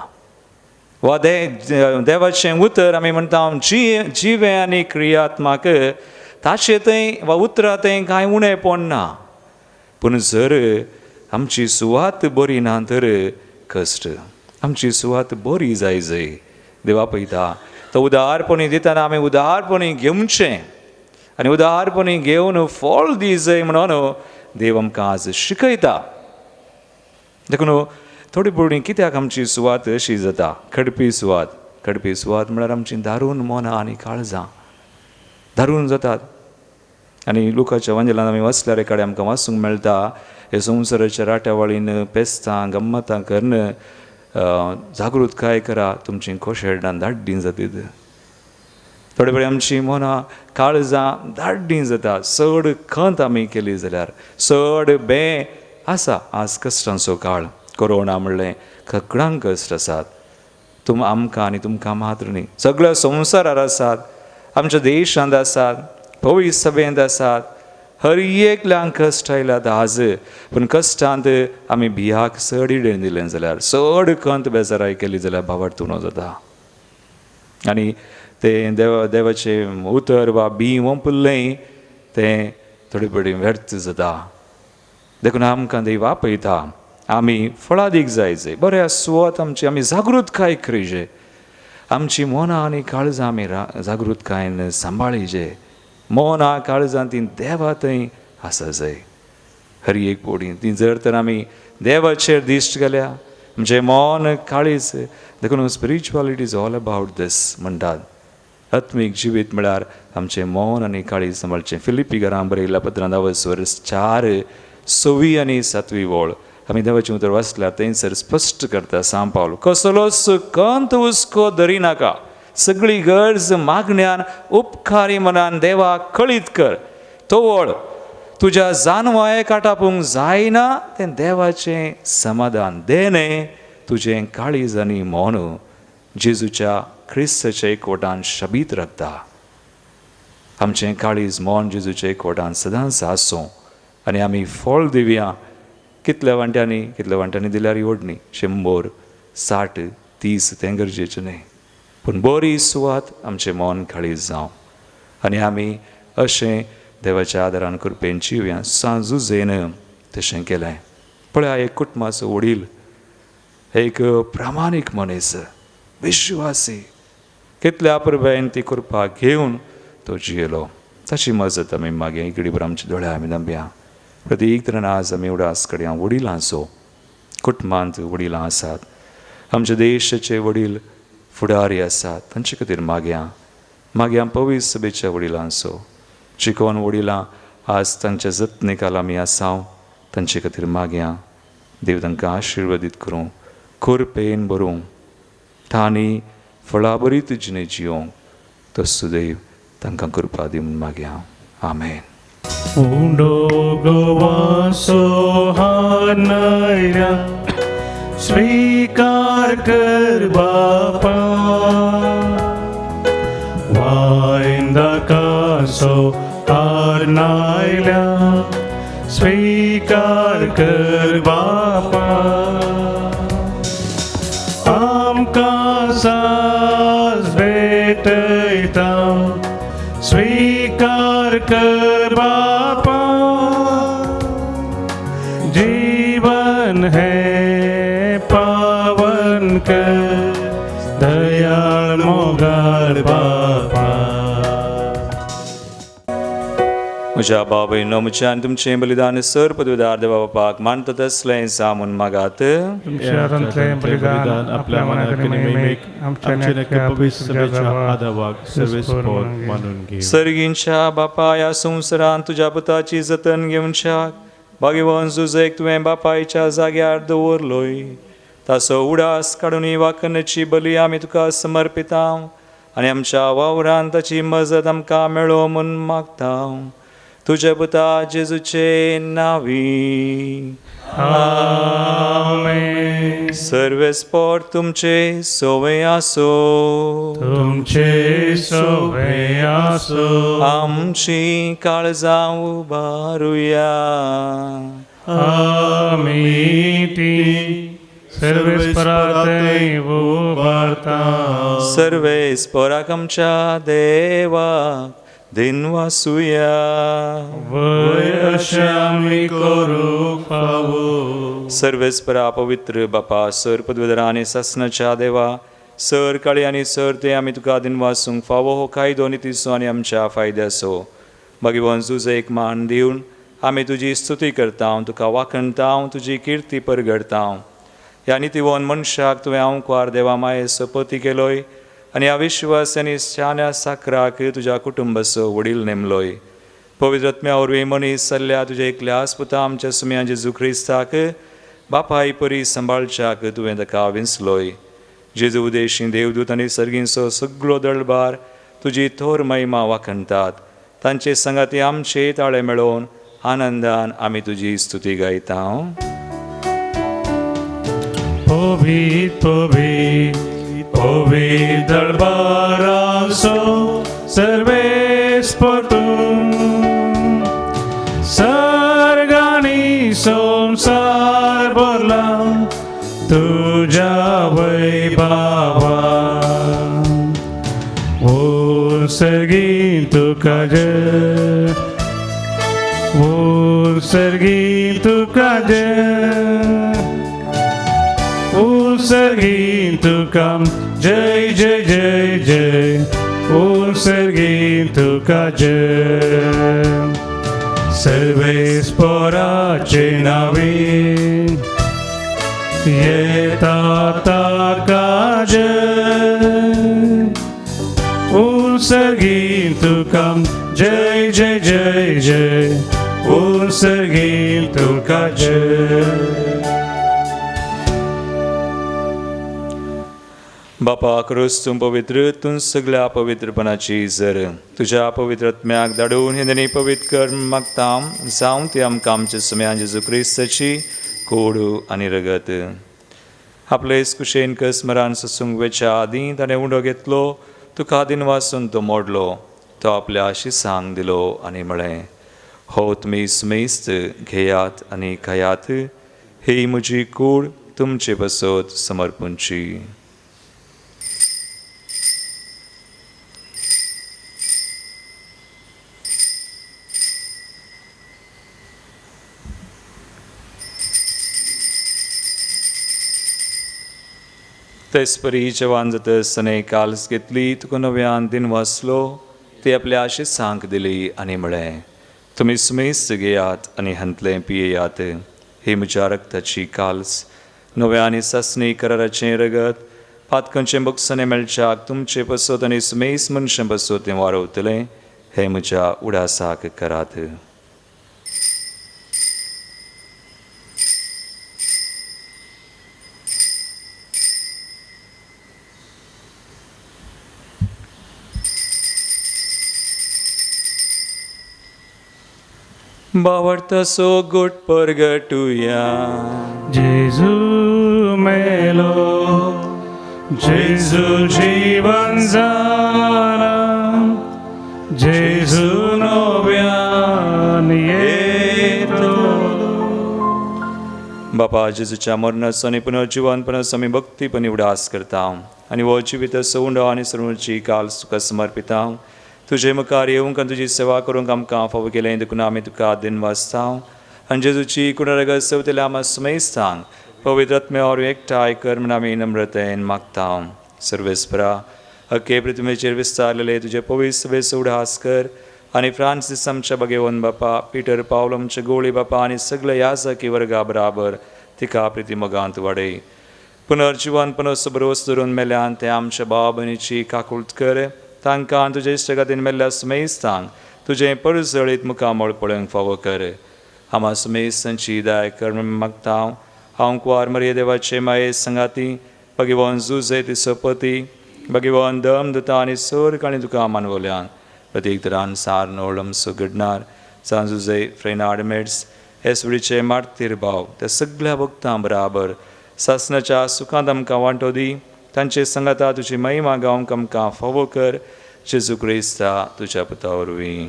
वा देवाचें उतर आमी म्हणटा जिवे आनी क्रियात्मक ताचे थंय वा उतरां थंय कांय उणें पडना. पूण जर आमची सुवात बरी ना तर कश्ट. आमची सुवात बरी जाय देवा पळयता. तो उदारपणी दितना आमी उदारपणी घेवचें आनी उदारपणी घेवन फळ दी जाय म्हणून देव आमकां आज शिकयता. देखून थोडी बुडी कित्याक आमची सुवात अशी जाता खडपी सुवात. खडपी सुवात म्हळ्यार आमची दारून मनां आनी काळजां दारून जातात. आनी लुकाच्या वांजेलांत आमी वाचल्यार एकाडे आमकां वाचूंक मेळटा हे संवसाराच्या राट्यावळीन पेस्तां गम्मतां करन जागृतकाय करा तुमची खोशेळडां धाड्डीं जातात. थोडे वेळ आमची मनां काळजां धाड्डीं जाता. चड खंत आमी केली जाल्यार चड आसा. आज कश्टांचो काळ. कोरोना म्हणलें खकडांक कश्ट आसात. आमकां आनी तुमकां मात्र न्ही, सगळ्या संवसारार आसात. आमच्या देशांत आसात, पवित्र सभेंत आसात. हर एकल्यांक कश्ट आयल्यात आज. पूण कश्टांत आमी भियाक चड इडेन दिलें जाल्यार चड खंत बेजाराय केली जाल्यार भावार्थून जाता. आनी तें देवाचें उतर वा बी ओंपलें तें थोडी बडी व्यर्थ जाता. देखून आमकां देव आपयता आमी फळां दीक जायचे. बऱ्या सुवात आमी जागृतकाय करीचे. आमची मनां आनी काळजां आमी जागृतकायेन सांबाळीचे. मनां काळजां ती देवा थंय आसा जाय. हर एक पोडी ती जर तर आमी देवाचेर दिश्ट गेल्या म्हणजे मन काळीज. देखून spirituality is all about these म्हणटात. आत्मीक जिवीत म्हळ्यार आमचें मन आनी काळीज सांबाळचें. फिलिपी घरां बरयल्या पत्रांत 4:6 आनी 7 वळ आमी देवाचें उतर वाचल्यार थंयसर स्पश्ट करता सांग पावलो कसलोच कंत हुस्को धरिनाका. सगळी गरज मागण्यान उपकारी मनान देवाक कळीत कर. तोवळ तुज्या जानवाय काटापूंक जायना तें देवाचें समाधान देणे तुजें काळीज आनी मन जेजूच्या क्रिस्ताच्या एकवटान शबीत राखता. आमचें काळीज मन जेजूच्या एकवटान सदांच आसूं आनी आमी फळ दिवया. कितल्या वांट्यांनी दिल्यार ओडणी 100, 60, 30 तें गरजेचें न्ही. पूण बरी सुवात आमचें मन काळीज जावं आनी आमी अशें देवाच्या आदारान कृपेन जिवया. सांजुजेन तशें केलें. पळय एक कुटुंबाचो वडील, एक प्रामाणीक मनीस, विश्वासी, कितल्या पुरबेन ती कृपा घेवन तो जियेलो. ताची मजत आमी मागे इकडी बर आमच्या दोळ्या आमी नंब्या. प्रत्येक तरेन आज आमी उडास कडेन वडिलांचो कुटुंबांत वडिलां आसात आमच्या देशाचे वडील फुडारी आसात तांचे खातीर मागया पवित्र सभेच्या वडिलांचो चिकोन वडिलां आज तांच्या जतनेकाल आमी आसांव तांचे खातीर मागया देव तांकां आशिर्वादीत करूं खोरपेन भरूं तांणी फळां बरीत जिणे जियोंक तसो देव तांकां कृपा दिवन मागया आमेन. Undo gowaso hanaya स्वीकार कर बापा वायंदा कासो आनायला स्वीकार कर बापा आमका सास भेटयता स्वीकार कर बापा जीवन है पावन कर दयाळ मोगाळ बापा. म्हज्या बाबयनो म्हज्यान तुमचें बलिदान सर पदवीदार देवा बापाक मानता तसलें सामून मागात. तुमच्या रंतलें बलिदान आपल्या मनाक नेमीक आमच्या नेक्या पवित्र सभेच्या आदावाक सर्वेस्पोर मानून घे. सर्गींच्या बापा ह्या संवसारांत तुज्या पुताची जतन घेवनशाक भाग्यवान जुजेक तुवें बापायच्या जाग्यार दवरलोय ताचो उडास काडून ही वाखणची बली आमी तुका समर्पिता आनी आमच्या वावरांत ताची मजत आमकां मेळो म्हूण मागता तुज्या पुता जेजूचे नांवी. आमेन. सर्वेस्पोर तुमचे सोवे आसो तुमचे सोवे आसो आमची काळजां उबारुया आमी ती सर्वेस्परातय उबारता. सर्वेस्पोराक आमच्या देवाक दिनवासुया वय अशें आमी करूंक फावो. सर्वेस्परा पवित्र बापा सर पदवीधरा आनी सासणाच्या देवा सर काळी आनी सर ते आमी तुका दिनवासूंक फावो हो कायदो नितीसो आनी आमच्या फायद्याचो भगवान तुजे एक मान दिवन आमी तुजी स्तुती करता तुका वाखणता तुजी किर्ती परगडता. ह्या नितीवन मनशाक तुवें अवंकार देवा मायेचो पती केलोय आनी ह्या विश्वास आनी शान्या साकराक तुज्या कुटुंबाचो वडील नेमलोय. पवित्रत्म्या वरवीं मनीस जाल्ल्या तुज्या एकल्याच पुता आमच्या सुम्या जेजू क्रिस्ताक बापाय परी सांबाळच्याक तुवें ताका विंचलोय. जेजू उदेशी देवदूत आनी सर्गींचो सगळो दळबार तुजी थोर महिमा वाखणटात. तांचे संगाती आमचे ताळे मेळोवन आनंदान आमी तुजी स्तुती गायता. पवित्र पवित्र पवित्र दरबारांचो सर्वेस्पर तूं सर्गांनी संसार भरला तुज्या वैभवा. ओ सर्गी तुका जय ओ सर्गी तुका जय उत्सर्गी तुका जय जय जय जय उत्सर्गी तुका जय. सर्वेस्पराचे नावी येता ताका जय उत्सर्गी तुका जय जय जय जय उत्सर्गी तुका जय. बापा क्रोस तूं पवित्र तूं सगळ्या पवित्रपणाची जर तुज्या पवित्रत्म्याक धाडून हे पवित्र कर मागता जावं ती आमकां आमच्या सुम्या जेजू क्रिस्ताची कोड आनी रगत. आपले कुशेन कसमरान ससूंक वेच्या आदीं ताणें उंडो घेतलो तुका आदीन वाचून तो मोडलो तो आपल्या शिसांक दिलो आनी म्हळें हो तुमी सुमेस्त घेयात आनी खायात ही म्हजी कूड तुमचे बसत समर्पूंची. तेसपरी जवान जातसताना काल्स घेतली तुका नव्यान दिन वाचलो ती आपल्या आशिसांक दिली आनी म्हळें तुमी सुमेस्त घेयात आनी हंतलें पियेयात ही म्हज्या रक्ताची काल्स नव्या आनी ससनी कराराचें रगत पातकांचे बक्षणे मेळच्याक तुमचे पसत आनी सुमेस मनशां पसत तें वाडवतलें हे म्हज्या उडासाक करात. बावडतासो गोट परगटुया. जेजू मेलो, जेजू जीवन जाला, जेजू नव्यान येतो. बापा जेजूच्या मरणाचो आनी पुनर्जिवनपणाचो आमी भक्तीपणी उडास करता आनी हो जिवीत सौंड आनी सर्वची काल सुख समर्पिता. तुजे मुखार येवंक आनी तुजी सेवा करूंक आमकां फावो केलें देखून आमी तुका दिन वाजता आनी जेजूची कुणरगत सवतल्या आमा सुमेस्तांक पवित्र आत्म्यावर एकठांय कर म्हूण आमी नम्रतेन मागता. सर्वेस्परा अख्खे पृथ्वीचेर विस्तारलेले तुजे पवित्र सभेचो उडास कर आनी फ्रांसीस आमच्या भगेवन बापा, पीटर पावलो आमचे गोळी बापा आनी सगळे याजकी वर्गा बराबर तिका प्रिती मोगांत वाडय. पुनर्जिवनपणाचो भरोस धरून मेल्यान ते आमच्या भाव भयणीची काकुळट कर. तांकां तुजे इश्टगातीन मेल्ल्या सुमेस्तांक तुजें परजळीत मुखामोळ पळोवंक फावो कर. आमा सुमेस्तांची दाय कर म्हूण मागता. हांव कुंवार मरिये देवाचे माये संगाती भगवान जुजे तिचो पती भगवान दम दुता आनी सोर काणी तुका मानवल्यान प्रत्येक तरान सार नोळम सुगडणार सांजुजे फ्रेनार्ड मेड्स एसवडीचे मार्तीर भाव त्या सगळ्या भक्तां बराबर सासनाच्या सुखांत आमकां वांटो दी. तांचे संगता तुजी महिमा गावंक आमकां फावो कर. जेजू क्रिस्ता तुज्या पुता वरवीं.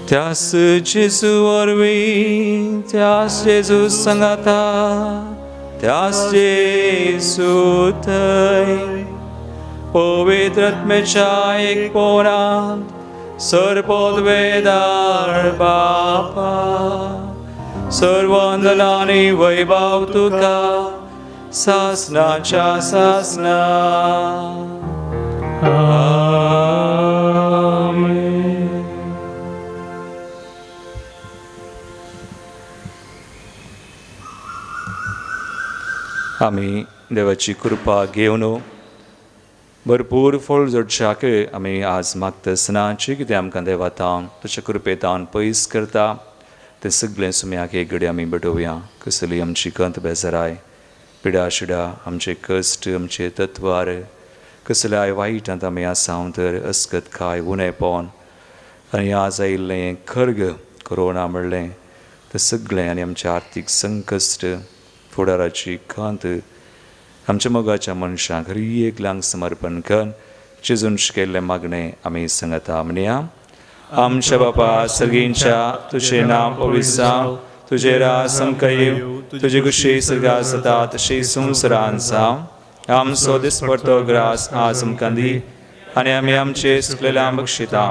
त्यास जेजू वरवीं, त्यास जेजू संगता, त्यास जेजू थंय पवित्र आत्म्याच्या एकपणांत सरपदवेदार बापा सर्वंदनानी वैभव तुका सासनाच्या सासना. आमेन. आमी देवाची कृपा घेवन भरपूर फळ जोडशाक आमी आज मागतना जे कितें आमकां देवातां तुज्या कृपेतान पयस करता ते सगळें सुम्याक एक घडी आमी बटोवया. कसली आमची कंत बेजाराय, पिडा शिडा, आमचे कश्ट, आमचे तत्वार, कसल्याय वायटांत आमी आसां तर अस्कत काय उणेपण आनी आज आयिल्लें खर्ग कोरोना म्हणलें तें सगळें आनी आमचें आर्थीक संकश्ट, फुडाराची कंत आमच्या मोगाच्या मनशांक खरी एकल्यांक समर्पण कर. जेजून शिकयल्लें मागणें आमी सांगता म्हणया. आमच्या बापा सर्गींच्या तुझे नाम पवित्र जावं, तुझे राज आमकां येवं, तुजी कुशी सर्गा जाता तशी संवसारांत जावं. आमचो दिसपडटो ग्रास आज आमकां दी आनी आमी आमचे चुकलेल्यांक बक्षिता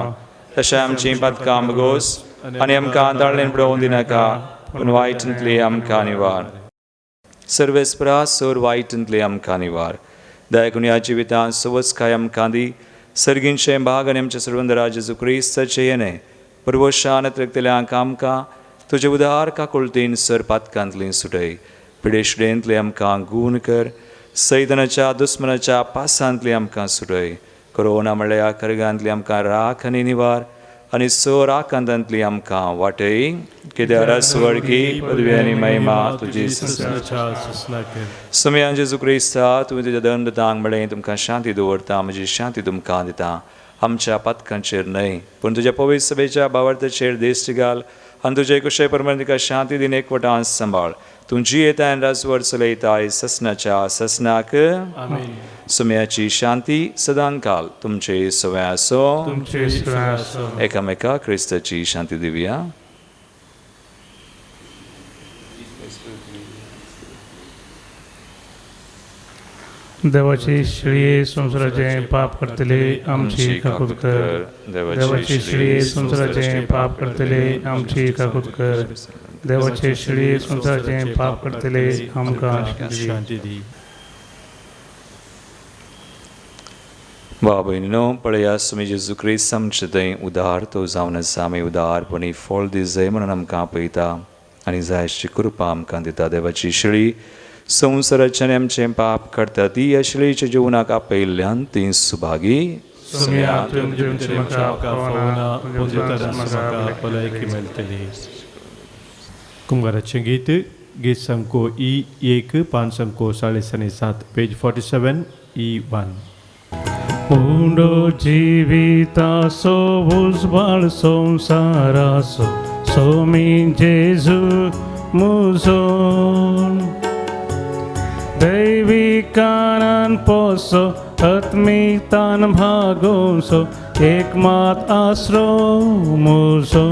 तशें आमची पातकां बगोस आनी आमकां दाळेन पडोवंक दिनाका पूण वायटांतली आमकां निवार. सर्वेस्परा सोर वायटांतली आमकां निवार. दयाकून ह्या जिवितांत सवचकाय आमकां दी. सर्गींचे भाग आनी आमच्या सर्वंदरा जेजू क्रिस्ताचे येणें परवशान त्रेगतल्यांक आमकां तुजे उदार काकुळटीन सर पातकांतली सुटय. पिडेशिडेंतले आमकां गूण कर. सैतानाच्या दुस्मनाच्या पासांतली आमकां सुटय. कोरोना म्हणल्या कर्गांतली आमकां राख आनी निवार आनी सो राखांतांतली आमकां वाटय. कित्याक रसवडकी पदवी आनी महिमा तुजी सुम्यान जेजू क्रिस्ता तुवें तुज्या दंडतांक म्हणलें तुमकां शांती दवरता, म्हजी शांती तुमकां दिता. आमच्या पातकांचेर न्हय पूण तुज्या पवित्र सभेच्या बावर्ताचेर देश्ट घाल आनी तुजे कुशे परमेन तिका शांती दिन एकवटान सांबाळ. तूं जी येता आनी राजवट चलयताय ससनाच्या ससनाक. सुम्याची शांती सदांकाल तुमचे सवय आसो. एकामेका क्रिस्ताची शांती दिवया. देवाची श्री संसाराचे पाप करतले आमची काकूत कर. देवाची श्री संसाराचे पाप करतले आमची काकूत कर. देवाचे श्री संसाराचे पाप करतले आमकां शांती दी. भाव भयणीनो, पळया सुमी जेजू क्रिस्त आमचे थंय उदार तो जावन आसा. आमी उदारपणी फळ दिसय म्हणून आमकां आपयता. आनी जायची कृपा आमकां दिता. देवाची शिळी संवसाराच्यान आमचें पाप करता ती ह्या शिळेच्या जिवनाक आपयल्ल्यान ती सुभागी. कुंभाराचें गीत गीत संको E1 पान संको 7:7 पेज 47 E1. Mundo जीवितासो भुजबळ संसारासो सोमी जेजू मुजोन दैविकानान पोसो आत्मिकतान भागोसो एकमात आसरो मुजो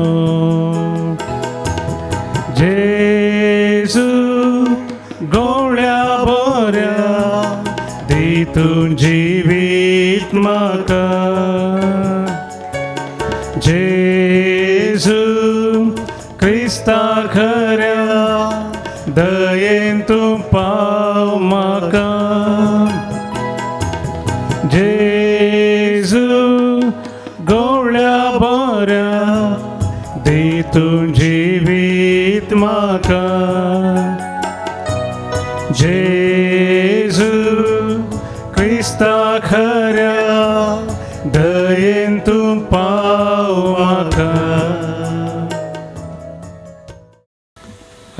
जेजू गोळ्या बऱ्या दितून जिवीत म्हाका जेजू क्रिस्ता खऱ्या दयेन तूं पाव म्हाका जेजू गोळ्या बऱ्या दितून जिवीत म्हाका जेजू क्रिस्ता खऱ्या दयेन तूं पाव म्हाका.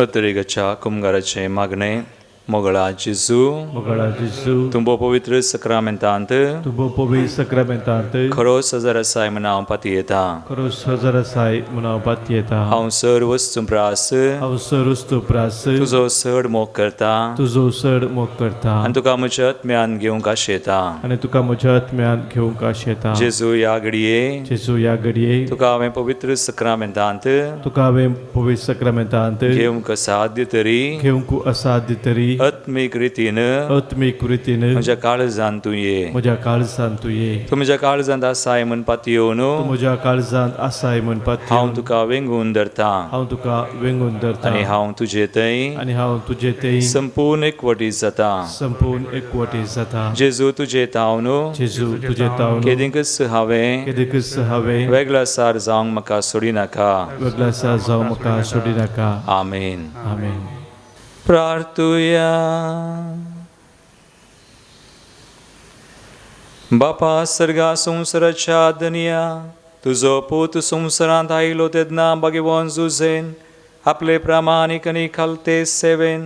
अतरेगच्या कुंभाराचें मागणें. मोगळा जेजू मोगळा जेजू तुंबो पवित्र सक्रामेंतांत तुबो पवित्र सक्रामेंतांत खरो सजर आसाय म्हण हांव पाती येता. खरो सजर आसाय मनवपात येता. हांव सर वस्तू प्रास हांव सरुस्तू प्रास तुजो चड मोग करता तुजो चड मोग करता आनी तुका म्हज्या आत्म्यान घेवंक आशेता. आनी तुका म्हज्या आत्म्यान घेवंक आशेता. जेजू ह्या घडये जेजू ह्या घडये तुका हांवें पवित्र सक्रामेंतांत तुका हांवें पवित्र सक्रामेंतांत घेवंक साध्य तरी घेवंक असाध्य तरी आत्मीक रितीन आत्मीक रितीन म्हज्या काळजांत तूं ये. म्हज्या काळजांत तूं ये. तूं म्हज्या काळजांत आसाय म्हण पाती येवन तूं म्हज्या काळजांत आसाय म्हणपात हांव तुका वेंगून धरता हांव तुका वेंगून धरता आनी हांव तुजे थंय आनी हांव तुजे थंय संपूर्ण एकवटीत जाता. संपूर्ण एकवटीत जाता. जेजू तुजे तावन जेजू तुजे तावन केदिंकच हांवें केदिकच हांवें वेगळा सार जावंक म्हाका सोडी नाका. वेगळा सार जावं म्हाका सोडी नाका. आमेन. आमेन. प्रार्थुया. बापा सर्गा संवसाराच्या धनिया तुजो पूत संवसारांत आयलो तेन्ना भगवान जुझेन आपले प्रामाणीक आनी खालते सेवेन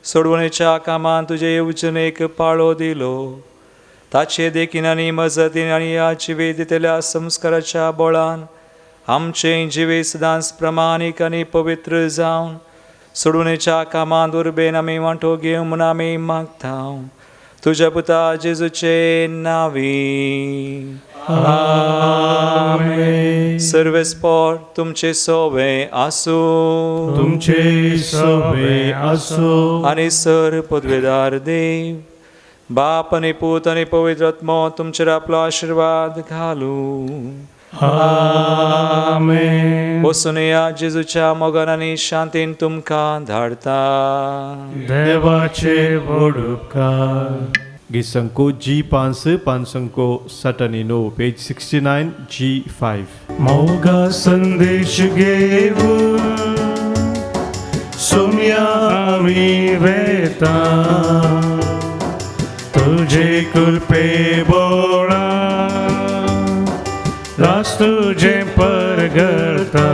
सोडवणेच्या कामांत तुजे येवजणेक पाळो दिलो. ताचे देखीन आनी मजतीन आनी ह्या जिवे दितल्या संस्काराच्या बळान आमचे जिवे सदांच प्रामाणीक आनी पवित्र जावन सोडवणेच्या कामांत उर्बेन आमी वांटो घेवं म्हूण आमी मागता. तुज्या पुता जेजूचे नांवी. आमेन. सर्वेस्पोर तुमचे सोवे आसूं. तुमचे सोबे आसो आनी सर पदवेदार देव बाप आनी पूत आनी पवित्र आत्मो तुमचेर आपलो आशिर्वाद घालूं. आमेन. वचून या जेजूच्या मोगान आनी शांतीन तुमकां धाडता. देवाचे व्हड उपकार. गीत संको G5 पान संको 7 पेज 69 G5. मोगा संदेश घेऊन सोम्या आमी वेता तुझे कृपे बोळा रास तुझे परगळता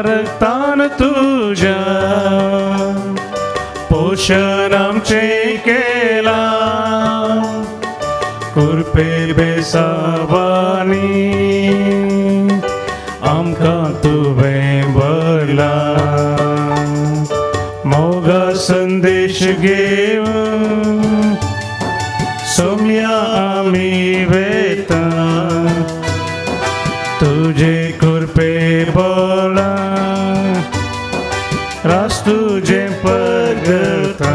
रक्तान तुझ्या पोषण आमचे केला कृपे बेसावानी आमकां तुवें भरला. मोगा संदेश घेवन सोम्या आमी वेता तुझे कृपे बोला रास तुझे परगळता.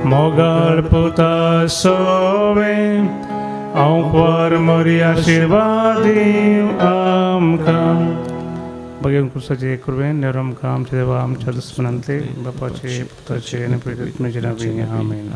मोगाळ पुता सोवे हांव पर मोरी आशिर्वादी आमकां भगवान कृष्णाचे कृपेन नेरम आमच्या देवा आमच्या दुस्मनांतले बापाचे पुताचे आनी पवित्र आत्म्याचे नांवान आमेन.